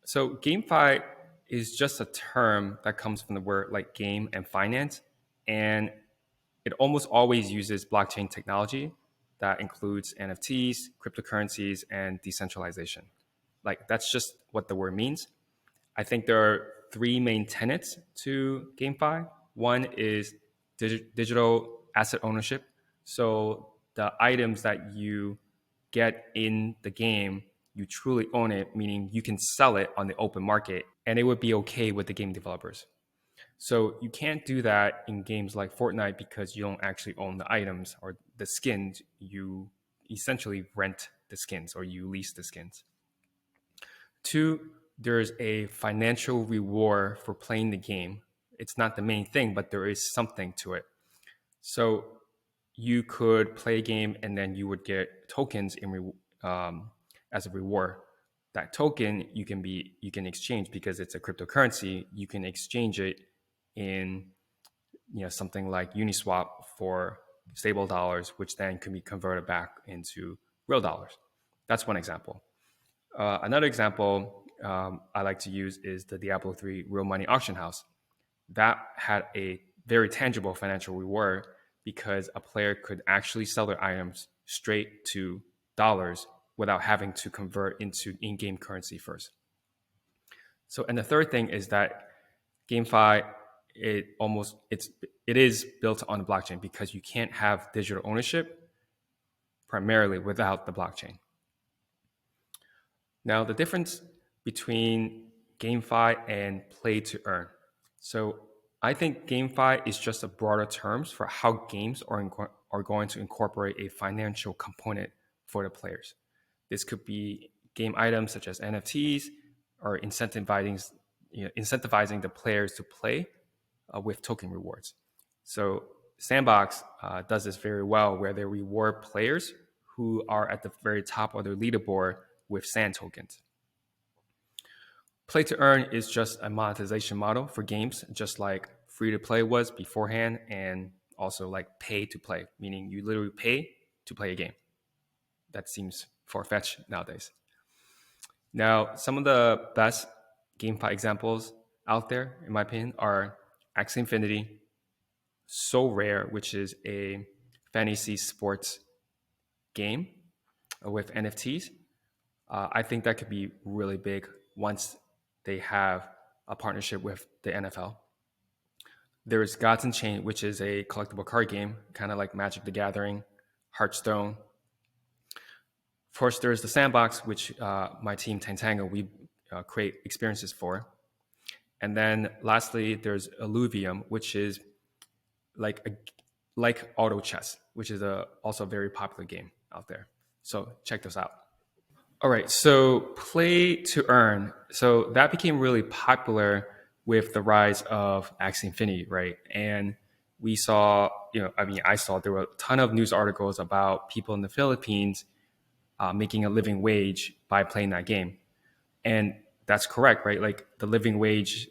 So GameFi is just a term that comes from the word like game and finance, and it almost always uses blockchain technology that includes NFTs, cryptocurrencies, and decentralization. Like that's just what the word means. I think there are three main tenets to GameFi. One is digital asset ownership. So the items that you get in the game, you truly own it, meaning you can sell it on the open market and it would be okay with the game developers. So you can't do that in games like Fortnite because you don't actually own the items or the skins. You essentially rent the skins or you lease the skins. Two, there's a financial reward for playing the game. It's not the main thing, but there is something to it. So you could play a game and then you would get tokens as a reward. That token you can exchange because it's a cryptocurrency. You can exchange it in something like Uniswap for stable dollars, which then can be converted back into real dollars. That's one example. Another example I like to use is the Diablo 3 real money auction house. That had a very tangible financial reward because a player could actually sell their items straight to dollars without having to convert into in-game currency first. So, and the third thing is that GameFi it is built on the blockchain because you can't have digital ownership primarily without the blockchain. Now, the difference between GameFi and play to earn. So I think GameFi is just a broader terms for how games are going to incorporate a financial component for the players. This could be game items such as NFTs or incentivizing the players to play with token rewards. So Sandbox does this very well where they reward players who are at the very top of their leaderboard with sand tokens. Play to earn is just a monetization model for games, just like free to play was beforehand, and also like pay to play, meaning you literally pay to play a game. That seems far-fetched nowadays. Now, some of the best GameFi examples out there, in my opinion, are Axie Infinity, So Rare, which is a fantasy sports game with NFTs. I think that could be really big once they have a partnership with the NFL. There's Gods and Chain, which is a collectible card game, kind of like Magic the Gathering, Hearthstone. Of course, there's the Sandbox, which my team Tentango, we create experiences for. And then lastly, there's Illuvium, which is like auto chess, which is also a very popular game out there. So check those out. All right, so play to earn. So that became really popular with the rise of Axie Infinity, right? And we saw, I saw there were a ton of news articles about people in the Philippines making a living wage by playing that game. And that's correct, right? Like the living wage